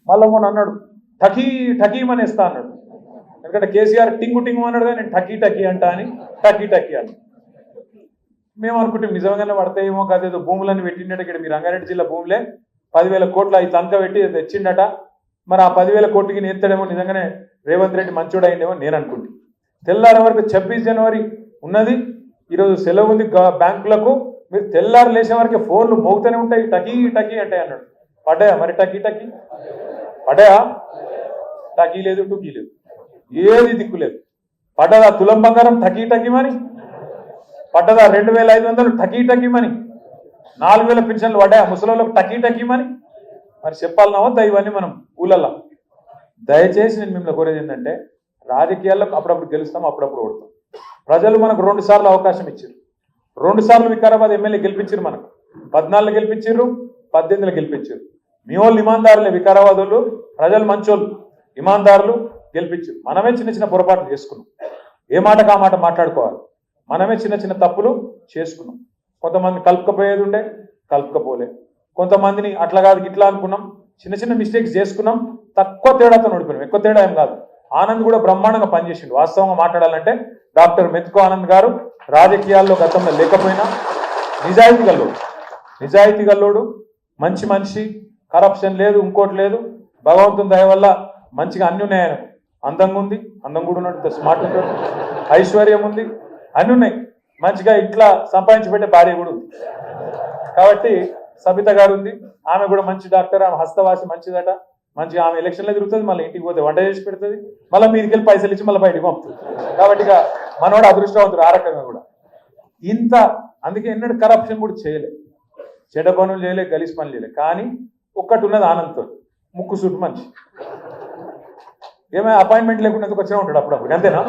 మళ్ళీ మొన్న అన్నాడు టకీ టకీమనేస్తా అన్నాడు. ఎందుకంటే కేసీఆర్ టింగు టింగు అన్నాడు కానీ నేను టకీ టకీ అంటా అని టకీ టకీ అని మేము అనుకుంటే నిజంగానే పడతాయేమో కాదేదో భూములన్నీ పెట్టిండట. ఇక్కడ మీ రంగారెడ్డి జిల్లా భూములే 10,000 కోట్లు అవి తంక పెట్టి తెచ్చిండట. మరి ఆ 10,000 కోట్లకి నేర్తాడేమో నిజంగానే రేవంత్ రెడ్డి మంచోడు అయిందేమో నేను అనుకుంటే. తెల్లారి వరకు 26 జనవరి ఉన్నది, ఈరోజు సెలవు ఉంది బ్యాంకులకు. మీరు తెల్లారు లేచే వరకు ఫోన్లు మోగుతూనే ఉంటాయి, టకీ టకీ అంటే అన్నాడు. పడ్డాయా మరి టకీ టకీ? పడ్డాయా? టకీ లేదు, టుకీ లేదు, ఏది దిక్కు లేదు. పడ్డదా తులం బంగారం టకీ టకీమని? పడ్డదా 2,500 టకీ టకీమని? 4,000 పెన్షన్లు పడ్డాయా ముసలోళ్ళకు టకీ టకీమని? మరి చెప్పాలన్నా వద్దా ఇవన్నీ మనం ఊళ్ళల్లో? దయచేసి నేను మిమ్మల్ని కోరేది ఏంటంటే రాజకీయాల్లో అప్పుడప్పుడు గెలుస్తాం, అప్పుడప్పుడు ఓడతాం. ప్రజలు మనకు 2 సార్లు అవకాశం ఇచ్చారు. 2 సార్లు వికారాబాద్ ఎమ్మెల్యే గెలిపించారు. మనకు 14 గెలిపించారు, 18 గెలిపించారు. మీ వాళ్ళు ఇమాందారులే, వికారాబాద్ వాళ్ళు ప్రజలు మంచోళ్ళు, ఇమాందారులు గెలిపించారు. మనమే చిన్న చిన్న పొరపాట్లు చేసుకున్నాం. ఏ మాటకు ఆ మాట మాట్లాడుకోవాలి. మనమే చిన్న చిన్న తప్పులు చేసుకున్నాం. కొంతమంది కలుపుకపోయేది ఉండే కలుపుకపోలే, కొంతమందిని అట్లా కాదు ఇట్లా అనుకున్నాం, చిన్న చిన్న మిస్టేక్స్ చేసుకున్నాం. తక్కువ తేడాతో ఓడిపోయినాం, ఎక్కువ తేడా ఏం కాదు. ఆనంద్ కూడా బ్రహ్మాండంగా పనిచేసిండు. వాస్తవంగా మాట్లాడాలంటే డాక్టర్ మెతుకో ఆనంద్ గారు రాజకీయాల్లో గతంలో లేకపోయినా నిజాయితీ గల్లోడు, మంచి మనిషి, కరప్షన్ లేదు, ఇంకోటి లేదు. భగవంతుని దయ వల్ల మంచిగా అన్ని ఉన్నాయి. ఆయన అందంగా ఉంది, అందం కూడా ఉన్నాడు, స్మార్ట్ ఉంటాడు, ఐశ్వర్యం ఉంది, అన్ని ఉన్నాయి. మంచిగా ఇట్లా సంపాదించి పెట్టే భార్య కూడా ఉంది. కాబట్టి సబిత గారు ఉంది, ఆమె కూడా మంచి డాక్టర్, ఆమె హస్తవాసి మంచిదట. మంచిగా ఆమె ఎలక్షన్లో తిరుగుతుంది, మళ్ళీ ఇంటికి పోతే వంట చేసి పెడుతుంది, మళ్ళీ మీదికి వెళ్ళి పైసలు ఇచ్చి మళ్ళీ బయటికి పంపుతుంది. కాబట్టి ఇక మనోడు అదృష్టవంతుడు ఆ రకంగా కూడా. ఇంత అందుకే ఎన్నడూ కరప్షన్ కూడా చేయలే, చెడ్డ పనులు చేయలే, గలీజ్ పనులు చేయలే. కానీ ఒక్కటి ఉన్నది ఆనంద్తో, ముక్కు సూటు మంచి. ఏమైనా అపాయింట్మెంట్ లేకుండా ఎందుకు వచ్చినా ఉంటాడు అప్పుడప్పుడు, అంతేనా?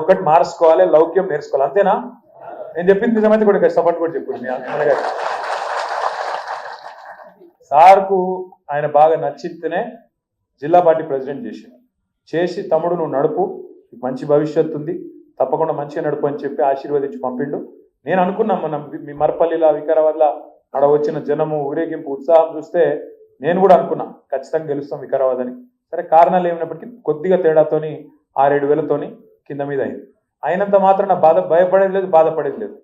ఒక్కటి మార్చుకోవాలి, లౌక్యం నేర్చుకోవాలి, అంతేనా? నేను చెప్పింది నిజమైతే కూడా సపోర్ట్ కూడా చెప్పు. మీ అన్నగారు సార్కు ఆయన బాగా నచ్చితేనే జిల్లా పార్టీ ప్రెసిడెంట్ చేసి తమ్ముడు నువ్వు నడుపు, మంచి భవిష్యత్తు ఉంది, తప్పకుండా మంచిగా నడుపు అని చెప్పి ఆశీర్వదించి పంపిండు. నేను అనుకున్నాం మనం మీ మరపల్లిలో వికారాబాద్లో అక్కడ వచ్చిన జనము ఊరేగింపు ఉత్సాహం చూస్తే నేను కూడా అనుకున్నా ఖచ్చితంగా గెలుస్తాం వికారాబాద్ అని. సరే కారణాలు ఏమైనప్పటికీ కొద్దిగా తేడాతోని 6-7 కింద మీద అయింది. అయినంత మాత్రం భయపడేది లేదు, బాధపడేది లేదు.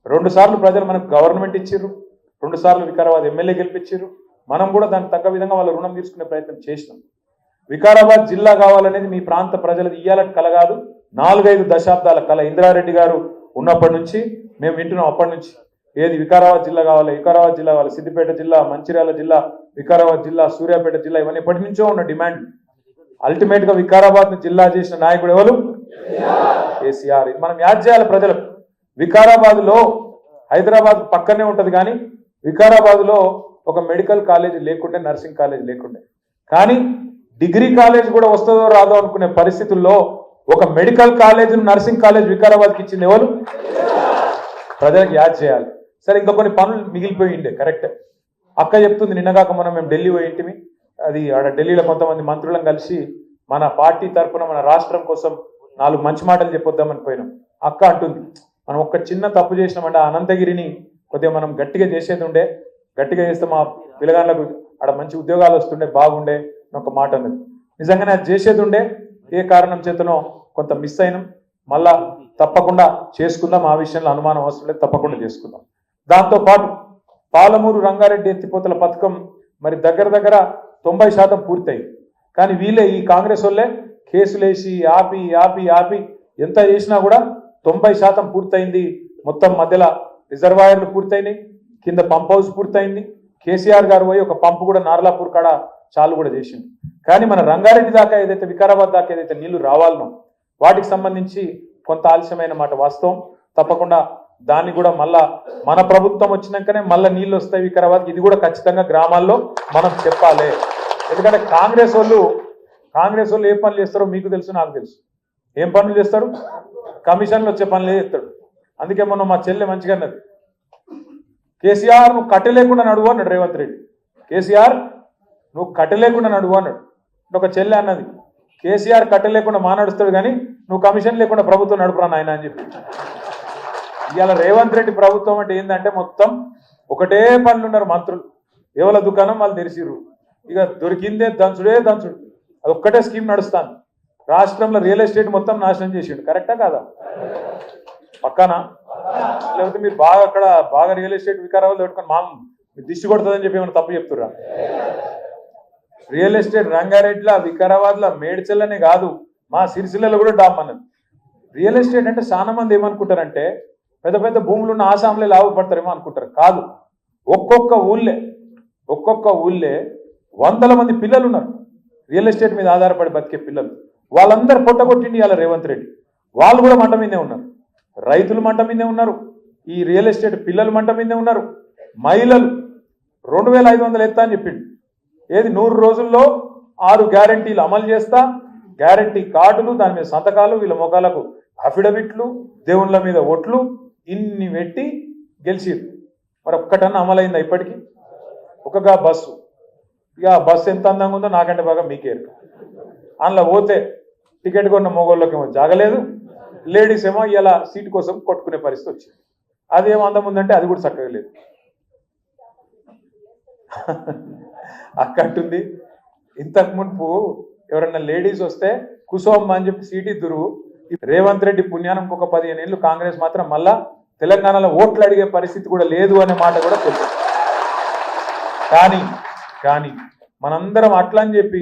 2 సార్లు ప్రజలు మనకు గవర్నమెంట్ ఇచ్చిర్రు, 2 సార్లు వికారాబాద్ ఎమ్మెల్యే గెలిపించారు. మనం కూడా దానికి తగ్గ విధంగా వాళ్ళ రుణం తీసుకునే ప్రయత్నం చేసినాం. వికారాబాద్ జిల్లా కావాలనేది మీ ప్రాంత ప్రజలది ఇయ్యాలని కల కాదు, 4-5 దశాబ్దాల కల. ఇంద్రారెడ్డి గారు ఉన్నప్పటి నుంచి మేము వింటున్నాం. అప్పటి నుంచి ఏది వికారాబాద్ జిల్లా కావాలి, వికారాబాద్ జిల్లా కావాలి, సిద్దిపేట జిల్లా, మంచిర్యాల జిల్లా, వికారాబాద్ జిల్లా, సూర్యాపేట జిల్లా, ఇవన్నీ ఎప్పటి నుంచో ఉన్న డిమాండ్. అల్టిమేట్ గా వికారాబాద్ ను జిల్లా చేసిన నాయకుడు ఎవరు? కేసీఆర్. మనం యాద్ చేయాలి ప్రజలకు. వికారాబాద్ లో హైదరాబాద్ పక్కనే ఉంటది, కానీ వికారాబాద్ లో ఒక మెడికల్ కాలేజ్ లేకుండే, నర్సింగ్ కాలేజ్ లేకుండే. కానీ డిగ్రీ కాలేజ్ కూడా వస్తుందో రాదో అనుకునే పరిస్థితుల్లో ఒక మెడికల్ కాలేజ్, నర్సింగ్ కాలేజ్ వికారాబాద్కి ఇచ్చింది ఎవరు? ప్రజలకు యాద్ చేయాలి. సరే ఇంకా కొన్ని పనులు మిగిలిపోయిండే, కరెక్ట్. అక్క చెప్తుంది నిన్నగాక మేము ఢిల్లీ పోయింటిమి. అది ఆడ ఢిల్లీలో కొంతమంది మంత్రులను కలిసి మన పార్టీ తరఫున మన రాష్ట్రం కోసం 4 మంచి మాటలు చెప్పొద్దామని పోయినాం. అక్క అంటుంది మనం ఒక్క చిన్న తప్పు చేసినామంటే అనంతగిరిని కొద్దిగా మనం గట్టిగా చేసేది ఉండే, గట్టిగా చేస్తే మా పిల్లగాళ్ళకు ఆడ మంచి ఉద్యోగాలు వస్తుండే, బాగుండే అని ఒక మాట అన్నది. నిజంగానే అది చేసేది ఉండే, ఏ కారణం చేతనో కొంత మిస్ అయినాం. మళ్ళా తప్పకుండా చేసుకుందాం, ఆ విషయంలో అనుమానం అవసరం లేదు, తప్పకుండా చేసుకుందాం. దాంతోపాటు పాలమూరు రంగారెడ్డి ఎత్తిపోతల పథకం మరి దగ్గర 90% పూర్తయింది. కానీ వీళ్ళే ఈ కాంగ్రెస్ వాళ్ళే కేసులేసి ఆపి ఆపి ఆపి ఎంత చేసినా కూడా 90% పూర్తయింది. మొత్తం మధ్యలో రిజర్వాయర్లు పూర్తయినాయి, కింద పంప్ హౌస్ పూర్తయింది. కేసీఆర్ గారు పోయి ఒక పంపు కూడా నార్లాపూర్ కాడ చాలు కూడా చేసింది. కానీ మన రంగారెడ్డి దాకా ఏదైతే వికారాబాద్ దాకా ఏదైతే నీళ్లు రావాలనో వాటికి సంబంధించి కొంత ఆలస్యమైన మాట వాస్తవం. తప్పకుండా దాన్ని కూడా మళ్ళా మన ప్రభుత్వం వచ్చినాకనే మళ్ళీ నీళ్ళు వస్తాయి వికారాబాద్కి. ఇది కూడా ఖచ్చితంగా గ్రామాల్లో మనం చెప్పాలి. ఎందుకంటే కాంగ్రెస్ వాళ్ళు ఏ పనులు చేస్తారో మీకు తెలుసు, నాకు తెలుసు. ఏం పనులు చేస్తాడు? కమిషన్లు వచ్చే పనులే చేస్తాడు. అందుకే మొన్న మా చెల్లె మంచిగా అన్నది, కేసీఆర్ నువ్వు కట్టె లేకుండా నడువు అన్నాడు రేవంత్ రెడ్డి. కేసీఆర్ నువ్వు కట్టె లేకుండా నడువు అన్నాడు. ఒక చెల్లె అన్నది, కేసీఆర్ కట్టె లేకుండా నడుస్తాడు కానీ నువ్వు కమిషన్ లేకుండా ప్రభుత్వం నడుపురా నాయన అని చెప్పి. ఇవాళ రేవంత్ రెడ్డి ప్రభుత్వం అంటే ఏంటంటే మొత్తం ఒకటే పనులు ఉన్నారు మంత్రులు. ఎవరి దుకాణం వాళ్ళు తెరిచిర్రు, ఇక దొరికిందే దంచుడే దంచుడు. అది ఒక్కటే స్కీమ్ నడుస్తాను. రాష్ట్రంలో రియల్ ఎస్టేట్ మొత్తం నాశనం చేసిండు. కరెక్టా కాదా? పక్కనా? లేకపోతే మీరు బాగా అక్కడ బాగా రియల్ ఎస్టేట్ వికారాలు పెట్టుకొని మీ దిష్టి కొడుతుందని చెప్పి ఏమైనా తప్పు చెప్తుర్రా? రియల్ ఎస్టేట్ రంగారెడ్డిలో, వికారాబాద్లో, మేడ్చల్లనే కాదు, మా సిరిసిల్లలో కూడా డామ్మన్నది. రియల్ ఎస్టేట్ అంటే చాలా మంది ఏమనుకుంటారంటే పెద్ద పెద్ద భూములు ఉన్న ఆసాంలే లాభపడతారేమో అనుకుంటారు. కాదు. ఒక్కొక్క ఊళ్ళే వందల మంది పిల్లలు ఉన్నారు రియల్ ఎస్టేట్ మీద ఆధారపడి బతికే పిల్లలు. వాళ్ళందరూ పొట్టగొట్టిండి ఇవాళ రేవంత్ రెడ్డి. వాళ్ళు కూడా మంట మీదే ఉన్నారు. రైతులు మంట మీదే ఉన్నారు. ఈ రియల్ ఎస్టేట్ పిల్లలు మంట మీదే ఉన్నారు. మహిళలు 2500 ఎత్తా అని చెప్పిండు. ఏది 100 రోజుల్లో 6 గ్యారంటీలు అమలు చేస్తా, గ్యారంటీ కార్డులు, దాని మీద సంతకాలు, వీళ్ళ మొఖాలకు అఫిడవిట్లు, దేవుళ్ళ మీద ఓట్లు, ఇన్ని పెట్టి గెలిచిరు. మరి ఒక్కటన్నా అమలైందా ఇప్పటికీ? ఒకగా బస్సు. ఇక ఆ బస్సు ఎంత అందంగా ఉందో నాకంటే బాగా మీకేరు. అందులో పోతే టికెట్ కొన్న మొగోళ్ళకేమో జాగలేదు, లేడీస్ ఏమో ఇలా సీటు కోసం కొట్టుకునే పరిస్థితి వచ్చింది. అదేమో అందం ఉందంటే అది కూడా చక్కగా లేదు. అక్కడుంది. ఇంతకు మునుపు ఎవరన్నా లేడీస్ వస్తే కుసోమ్మ అని చెప్పి సీటు ఇద్దురు. రేవంత్ రెడ్డి పుణ్యానం ఒక 15 ఏళ్ళు కాంగ్రెస్ మాత్రం మళ్ళా తెలంగాణలో ఓట్లు అడిగే పరిస్థితి కూడా లేదు అనే మాట కూడా తెలుసు. కానీ మనందరం అట్లా అని చెప్పి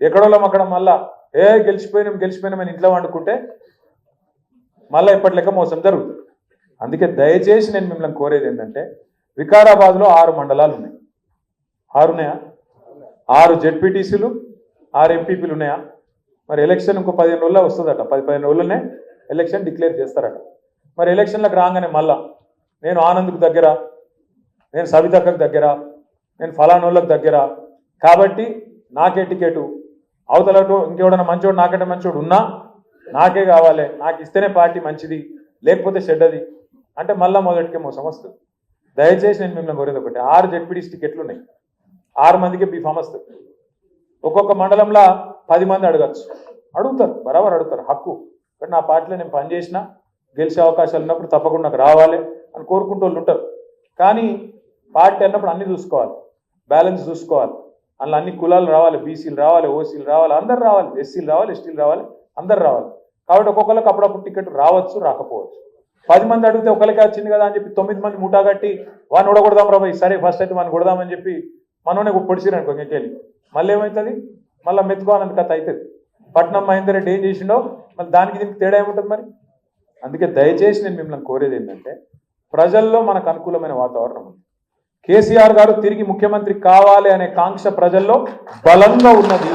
ఎక్కడోళ్ళం అక్కడ మళ్ళా గెలిచిపోయినామని ఇంట్లో వండుకుంటే మళ్ళీ ఇప్పటి లెక్క మోసం జరుగుతుంది. అందుకే దయచేసి నేను మిమ్మల్ని కోరేది ఏంటంటే, వికారాబాద్లో 6 మండలాలు ఉన్నాయి. 6 ఉన్నాయా? 6 జెడ్పీటీసీలు, 6 ఎంపీపీలు ఉన్నాయా? మరి ఎలక్షన్ ఇంకో 15 రోజుల్లో వస్తుందట. 10-15 రోజుల్లోనే ఎలక్షన్ డిక్లేర్ చేస్తారట. మరి ఎలక్షన్లకు రాగానే మళ్ళా నేను ఆనంద్కు దగ్గర, నేను సవితక్కకు దగ్గర, నేను ఫలానోళ్ళకు దగ్గర, కాబట్టి నాకే టికెటు, అవతలటు ఇంకెవడన్నా మంచోడు నాకంటే మంచోడు ఉన్నా నాకే కావాలి, నాకు ఇస్తేనే పార్టీ మంచిది, లేకపోతే చెడ్డది అంటే మళ్ళీ మొదటికే మోసం వస్తుంది. దయచేసి నేను మిమ్మల్ని కోరేది ఒకటి, 6 జెడ్పీటీసీ టికెట్లు ఉన్నాయి. 6 మందికి బీఫామ్ వస్తుంది. ఒక్కొక్క మండలంలో 10 మంది అడుగుతారు, బరాబర్ అడుగుతారు, హక్కు. కానీ నా పార్టీలో నేను పనిచేసినా గెలిచే అవకాశాలు ఉన్నప్పుడు తప్పకుండా నాకు రావాలి అని కోరుకుంటూ వాళ్ళు ఉంటారు. కానీ పార్టీ అన్నప్పుడు అన్ని చూసుకోవాలి, బ్యాలెన్స్ చూసుకోవాలి. అందులో అన్ని కులాలు రావాలి, బీసీలు రావాలి, ఓసీలు రావాలి, అందరు రావాలి, ఎస్సీలు రావాలి, ఎస్టీలు రావాలి, అందరు రావాలి. కాబట్టి ఒక్కొక్కరికి అప్పుడప్పుడు టికెట్ రావచ్చు, రాకపోవచ్చు. 10 మంది అడిగితే ఒకరికి వచ్చింది కదా అని చెప్పి 9 మంది ముఠా కట్టి వాడిని ఉడగొడదాం రాబాయి, సరే ఫస్ట్ అయితే మనం కొడదామని చెప్పి మనోనే పొడిచిరనుకో ఇంకెళ్ళి మళ్ళీ ఏమవుతుంది? మళ్ళీ మెత్తుకోవాలంత కథ అవుతుంది. పట్నం మహేందర్ రెడ్డి ఏం చేసిండో మళ్ళీ దానికి దీనికి తేడా ఏముంటుంది మరి? అందుకే దయచేసి నేను మిమ్మల్ని కోరేది ఏంటంటే, ప్రజల్లో మనకు అనుకూలమైన వాతావరణం ఉంది. కేసీఆర్ గారు తిరిగి ముఖ్యమంత్రి కావాలి అనే కాంక్ష ప్రజల్లో బలంగా ఉన్నది.